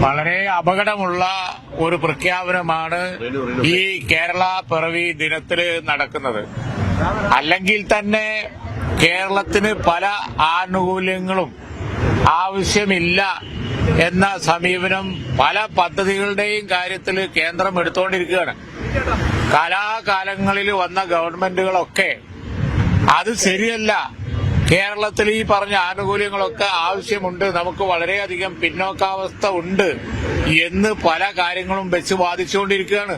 വളരെ അപകടമുള്ള ഒരു പ്രഖ്യാപനമാണ് ഈ കേരള പിറവി ദിനത്തിൽ നടക്കുന്നത്. അല്ലെങ്കിൽ തന്നെ കേരളത്തിന് പല ആനുകൂല്യങ്ങളും ആവശ്യമില്ല എന്ന സമീപനം പല പദ്ധതികളുടെയും കാര്യത്തിൽ കേന്ദ്രം എടുത്തുകൊണ്ടിരിക്കുകയാണ്. കാലാകാലങ്ങളിൽ വന്ന ഗവൺമെന്റുകളൊക്കെ അത് ശരിയല്ല, കേരളത്തിൽ ഈ പറഞ്ഞ ആനുകൂല്യങ്ങളൊക്കെ ആവശ്യമുണ്ട്, നമുക്ക് വളരെയധികം പിന്നോക്കാവസ്ഥ ഉണ്ട് എന്ന് പല കാര്യങ്ങളും വെച്ച് വാദിച്ചുകൊണ്ടിരിക്കുകയാണ്.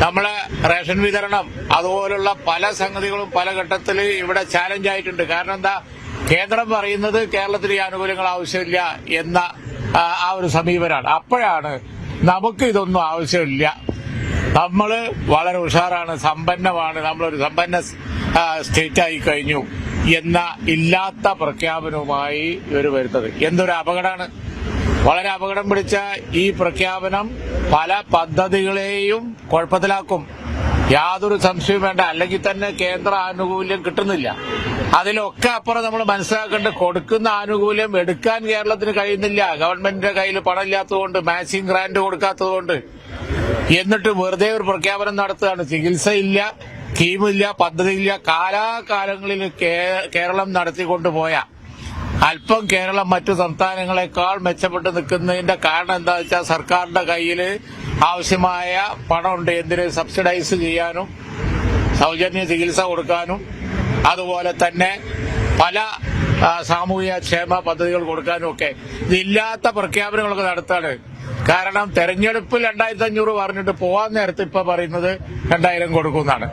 നമ്മളെ റേഷൻ വിതരണം അതുപോലുള്ള പല സംഗതികളും പല ഘട്ടത്തിൽ ഇവിടെ ചാലഞ്ച് ആയിട്ടുണ്ട്. കാരണം എന്താ, കേന്ദ്രം പറയുന്നത് കേരളത്തിൽ ഈ ആനുകൂല്യങ്ങൾ ആവശ്യമില്ല എന്ന ആ ഒരു സമീപനമാണ്. അപ്പോഴാണ് നമുക്ക് ഇതൊന്നും ആവശ്യമില്ല, നമ്മൾ വളരെ ഉഷാറാണ്, സമ്പന്നമാണ്, നമ്മളൊരു സമ്പന്ന സ്റ്റേറ്റ് ആയി കഴിഞ്ഞു എന്ന ഇല്ലാത്ത പ്രഖ്യാപനവുമായി ഇവർ വരുന്നത്. എന്തൊരു അപകടമാണ്! വളരെ അപകടം പിടിച്ച ഈ പ്രഖ്യാപനം പല പദ്ധതികളെയും കുഴപ്പത്തിലാക്കും, യാതൊരു സംശയവും വേണ്ട. അല്ലെങ്കിൽ തന്നെ കേന്ദ്ര ആനുകൂല്യം കിട്ടുന്നില്ല. അതിലൊക്കെ അപ്പുറം നമ്മൾ മനസ്സിലാക്കേണ്ട, കൊടുക്കുന്ന ആനുകൂല്യം എടുക്കാൻ കേരളത്തിന് കഴിയുന്നില്ല. ഗവൺമെന്റിന്റെ കയ്യിൽ പണമില്ലാത്തതുകൊണ്ട്, മാച്ചിങ് ഗ്രാന്റ് കൊടുക്കാത്തതുകൊണ്ട്. എന്നിട്ട് വെറുതെ ഒരു പ്രഖ്യാപനം നടത്തുകയാണ്. ചികിത്സയില്ല, സ്കീമില്ല, പദ്ധതിയില്ല. കാലാകാലങ്ങളിൽ കേരളം നടത്തിക്കൊണ്ടുപോയ അല്പം കേരളം മറ്റു സംസ്ഥാനങ്ങളെക്കാൾ മെച്ചപ്പെട്ട് നിൽക്കുന്നതിന്റെ കാരണം എന്താ വെച്ചാൽ, സർക്കാരിന്റെ കയ്യിൽ ആവശ്യമായ പണമുണ്ട്. എന്തിന്? സബ്സിഡൈസ് ചെയ്യാനും സൗജന്യ ചികിത്സ കൊടുക്കാനും അതുപോലെ തന്നെ പല സാമൂഹിക ക്ഷേമ പദ്ധതികൾ കൊടുക്കാനും ഒക്കെ. ഇതില്ലാത്ത പ്രഖ്യാപനങ്ങളൊക്കെ നടത്താണ്. കാരണം തെരഞ്ഞെടുപ്പിൽ 2500 പറഞ്ഞിട്ട് പോവാൻ നേരത്തെ ഇപ്പൊ പറയുന്നത് 2000 കൊടുക്കുമെന്നാണ്.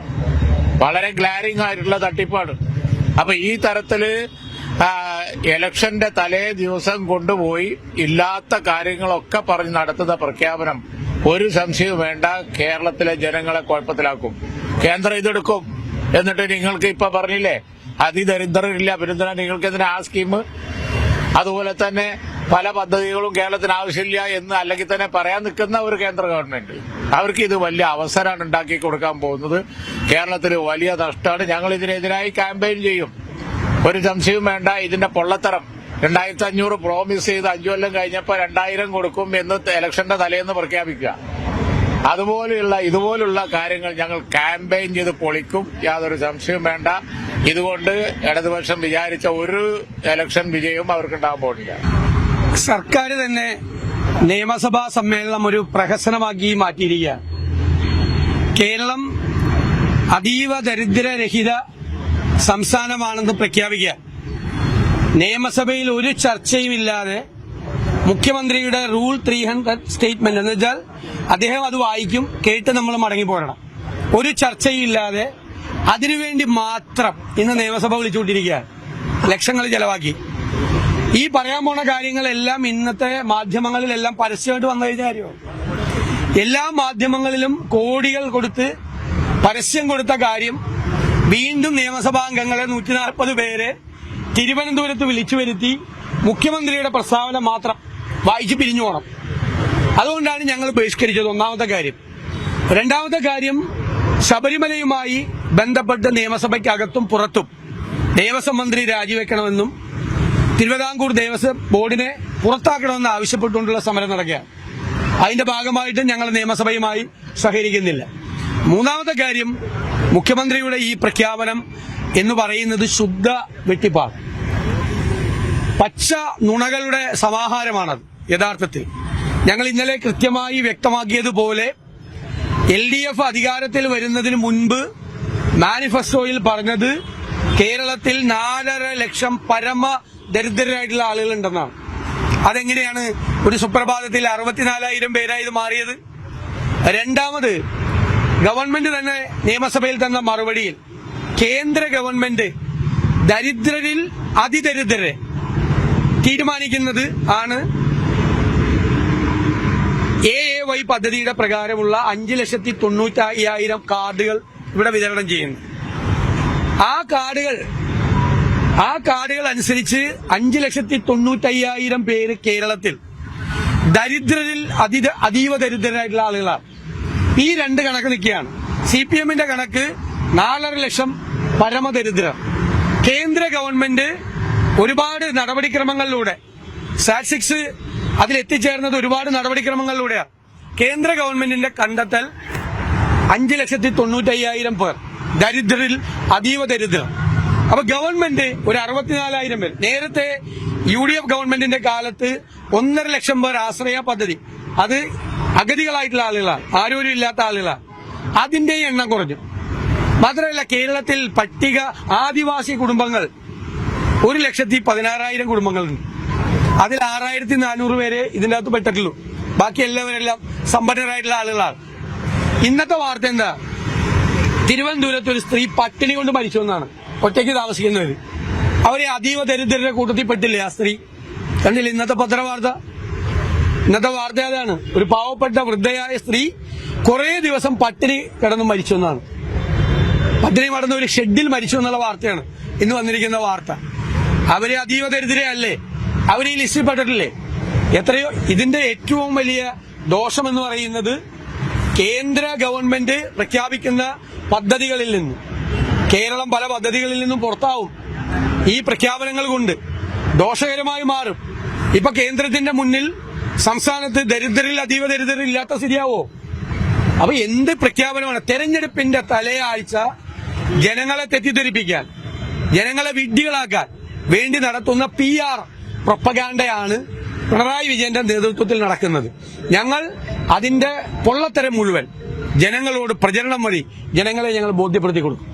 വളരെ ഗ്ലാരിംഗ് ആയിട്ടുള്ള തട്ടിപ്പാണ്. അപ്പൊ ഈ തരത്തില് ഇലക്ഷന്റെ തലേ ദിവസം കൊണ്ടുപോയി ഇല്ലാത്ത കാര്യങ്ങളൊക്കെ പറഞ്ഞ് നടത്തുന്ന പ്രഖ്യാപനം ഒരു സംശയവും വേണ്ട, കേരളത്തിലെ ജനങ്ങളെ കുഴപ്പത്തിലാക്കും. കേന്ദ്രം ഇതെടുക്കും. എന്നിട്ട് നിങ്ങൾക്ക് ഇപ്പൊ പറഞ്ഞില്ലേ അതിദരിദ്രരില്ല, പിന്നെ നിങ്ങൾക്ക് എന്തിനാ ആ സ്കീം? അതുപോലെ തന്നെ പല പദ്ധതികളും കേരളത്തിന് ആവശ്യമില്ല എന്ന് അല്ലെങ്കിൽ തന്നെ പറയാൻ നിൽക്കുന്ന ഒരു കേന്ദ്ര ഗവൺമെന്റ്, അവർക്ക് ഇത് വലിയ അവസരമാണ് ഉണ്ടാക്കി കൊടുക്കാൻ പോകുന്നത്. കേരളത്തിൽ വലിയ നഷ്ടമാണ്. ഞങ്ങൾ ഇതിനെതിരായി ക്യാമ്പയിൻ ചെയ്യും, ഒരു സംശയവും വേണ്ട. ഇതിന്റെ പൊള്ളത്തരം 2500 പ്രോമിസ് ചെയ്ത് 5 കൊല്ലം കഴിഞ്ഞപ്പോൾ 2000 കൊടുക്കും എന്ന് ഇലക്ഷന്റെ തലേന്ന് പ്രഖ്യാപിക്കുക, ഇതുപോലുള്ള കാര്യങ്ങൾ ഞങ്ങൾ ക്യാമ്പയിൻ ചെയ്ത് പൊളിക്കും, യാതൊരു സംശയവും വേണ്ട. ഇതുകൊണ്ട് ഇടതുപക്ഷം വിചാരിച്ച ഒരു ഇലക്ഷൻ വിജയവും അവർക്കുണ്ടാകാൻ പോകുന്നില്ല. സർക്കാർ തന്നെ നിയമസഭാ സമ്മേളനം ഒരു പ്രഹസനമാക്കി മാറ്റിയിരിക്കുകയാണ്. കേരളം അതീവ ദരിദ്രരഹിത സംസ്ഥാനമാണെന്ന് പ്രഖ്യാപിക്കുക, നിയമസഭയിൽ ഒരു ചർച്ചയുമില്ലാതെ മുഖ്യമന്ത്രിയുടെ റൂൾ 300 സ്റ്റേറ്റ്മെന്റ് എന്ന് വെച്ചാൽ അദ്ദേഹം അത് വായിക്കും, കേട്ട് നമ്മൾ മടങ്ങിപ്പോരണം. ഒരു ചർച്ചയില്ലാതെ അതിനുവേണ്ടി മാത്രം ഇന്ന് നിയമസഭ വിളിച്ചുകൊണ്ടിരിക്കുകയാണ്, ലക്ഷങ്ങൾ ചെലവാക്കി. ഈ പറയാൻ പോണ കാര്യങ്ങളെല്ലാം ഇന്നത്തെ മാധ്യമങ്ങളിലെല്ലാം പരസ്യമായിട്ട് വന്നു കഴിഞ്ഞ കാര്യമോ? എല്ലാ മാധ്യമങ്ങളിലും കോടികൾ കൊടുത്ത് പരസ്യം കൊടുത്ത കാര്യം വീണ്ടും നിയമസഭാംഗങ്ങളെ 140 പേരെ തിരുവനന്തപുരത്ത് വിളിച്ചു വരുത്തി മുഖ്യമന്ത്രിയുടെ പ്രസ്താവന മാത്രം വായിച്ച് പിരിഞ്ഞു പോകണം. അതുകൊണ്ടാണ് ഞങ്ങൾ ബഹിഷ്കരിച്ചത്. ഒന്നാമത്തെ കാര്യം. രണ്ടാമത്തെ കാര്യം, ശബരിമലയുമായി ബന്ധപ്പെട്ട് നിയമസഭയ്ക്കകത്തും പുറത്തും ദേവസ്വം മന്ത്രി രാജിവെക്കണമെന്നും തിരുവിതാംകൂർ ദേവസ്വം ബോർഡിനെ പുറത്താക്കണമെന്ന് ആവശ്യപ്പെട്ടുകൊണ്ടുള്ള സമരം നടക്കുകയാണ്. അതിന്റെ ഭാഗമായിട്ട് ഞങ്ങൾ നിയമസഭയുമായി സഹകരിക്കുന്നില്ല. മൂന്നാമത്തെ കാര്യം, മുഖ്യമന്ത്രിയുടെ ഈ പ്രഖ്യാപനം എന്ന് പറയുന്നത് ശുദ്ധ വെട്ടിപ്പാണ്, പച്ച നുണകളുടെ സമാഹാരമാണത്. യഥാർത്ഥത്തിൽ ഞങ്ങൾ ഇന്നലെ കൃത്യമായി വ്യക്തമാക്കിയതുപോലെ LDF അധികാരത്തിൽ വരുന്നതിന് മുൻപ് മാനിഫെസ്റ്റോയിൽ പറഞ്ഞത് കേരളത്തിൽ 4.5 ലക്ഷം പരമ ദരിദ്രരായിട്ടുള്ള ആളുകളുണ്ടെന്നാണ്. അതെങ്ങനെയാണ് ഒരു സുപ്രഭാതത്തിൽ 64,000 പേരായി ഇത് മാറിയത്? രണ്ടാമത്, ഗവൺമെന്റ് തന്നെ നിയമസഭയിൽ തന്ന മറുപടിയിൽ കേന്ദ്ര ഗവൺമെന്റ് ദരിദ്രരിൽ അതിദരിദ്രരെ തീരുമാനിക്കുന്നത് ആണ് AAY പദ്ധതിയുടെ പ്രകാരമുള്ള 5,95,000 കാർഡുകൾ ഇവിടെ വിതരണം ചെയ്യുന്നു. ആ കാർഡുകൾ അനുസരിച്ച് 5,95,000 പേര് കേരളത്തിൽ ദരിദ്രരിൽ അതീവ ദരിദ്രരായിട്ടുള്ള ആളുകളാണ്. ഈ രണ്ട് കണക്ക് നിൽക്കുകയാണ്. CPMന്റെ കണക്ക് 4.5 ലക്ഷം പരമദരിദ്രർ. കേന്ദ്ര ഗവൺമെന്റ് ഒരുപാട് നടപടിക്രമങ്ങളിലൂടെ SAT 6 അതിലെത്തിച്ചേർന്നത് ഒരുപാട് നടപടിക്രമങ്ങളിലൂടെയാണ്. കേന്ദ്ര ഗവൺമെന്റിന്റെ കണ്ടെത്തൽ 5,95,000 പേർ ദരിദ്രരിൽ അതീവ ദരിദ്രം. അപ്പൊ ഗവൺമെന്റ് ഒരു 64,000 പേർ, നേരത്തെ UDF ഗവൺമെന്റിന്റെ കാലത്ത് 1.5 ലക്ഷം പേർ ആശ്രയ പദ്ധതി, അത് അഗതികളായിട്ടുള്ള ആളുകളാണ്, ആരോഗ്യമില്ലാത്ത ആളുകളാണ്, അതിന്റെ എണ്ണം കുറഞ്ഞു. മാത്രമല്ല കേരളത്തിൽ പട്ടിക ആദിവാസി കുടുംബങ്ങൾ 1,16,000 കുടുംബങ്ങളുണ്ട്. അതിൽ 6,400 പേരെ ഇതിന്റെ അകത്ത് പെട്ടിട്ടുള്ളൂ. ബാക്കി എല്ലാവരെല്ലാം സമ്പന്നരായിട്ടുള്ള ആളുകളാണ്. ഇന്നത്തെ വാർത്ത എന്താ? തിരുവനന്തപുരത്ത് ഒരു സ്ത്രീ പട്ടിണി കൊണ്ട് മരിച്ചു എന്നാണ്. ഒറ്റയ്ക്ക് താമസിക്കുന്നവര്, അവരെ അതീവ ദരിദ്രരുടെ കൂട്ടത്തിൽ പെട്ടില്ലേ ആ സ്ത്രീ? കണ്ടില്ല ഇന്നത്തെ പത്രവാർത്ത? ഇന്നത്തെ വാർത്ത അതാണ്, ഒരു പാവപ്പെട്ട വൃദ്ധയായ സ്ത്രീ കുറെ ദിവസം പട്ടിണി കിടന്ന് മരിച്ചു എന്നാണ്. പട്ടിണി മടന്ന് ഒരു ഷെഡിൽ മരിച്ചു എന്നുള്ള വാർത്തയാണ് ഇന്ന് വന്നിരിക്കുന്ന വാർത്ത. അവരെ അതീവ ദരിദ്രയല്ലേ? അവര് ഈ ലിസ്റ്റിൽ പെട്ടിട്ടില്ലേ? എത്രയോ. ഇതിന്റെ ഏറ്റവും വലിയ ദോഷമെന്ന് പറയുന്നത് കേന്ദ്ര ഗവൺമെന്റ് പ്രഖ്യാപിക്കുന്ന പദ്ധതികളിൽ നിന്ന് കേരളം പല പദ്ധതികളിൽ നിന്നും പുറത്താവും. ഈ പ്രഖ്യാപനങ്ങൾ കൊണ്ട് ദോഷകരമായി മാറും. ഇപ്പൊ കേന്ദ്രത്തിന്റെ മുന്നിൽ സംസ്ഥാനത്ത് ദരിദ്രരിൽ അതീവ ദരിദ്രരിൽ ഇല്ലാത്ത സ്ഥിതിയാവോ? അപ്പൊ എന്ത് പ്രഖ്യാപനമാണ്? തെരഞ്ഞെടുപ്പിന്റെ തലയാഴ്ച ജനങ്ങളെ തെറ്റിദ്ധരിപ്പിക്കാൻ, ജനങ്ങളെ വിഡ്ഢികളാക്കാൻ വേണ്ടി നടത്തുന്ന PR പ്രൊപ്പഗാൻഡയാണ് പിണറായി വിജയന്റെ നേതൃത്വത്തിൽ നടക്കുന്നത്. ഞങ്ങൾ അതിന്റെ പൊള്ളത്തരം മുഴുവൻ ജനങ്ങളോട് പ്രചരണം വഴി ജനങ്ങളെ ഞങ്ങൾ ബോധ്യപ്പെടുത്തി കൊടുക്കും.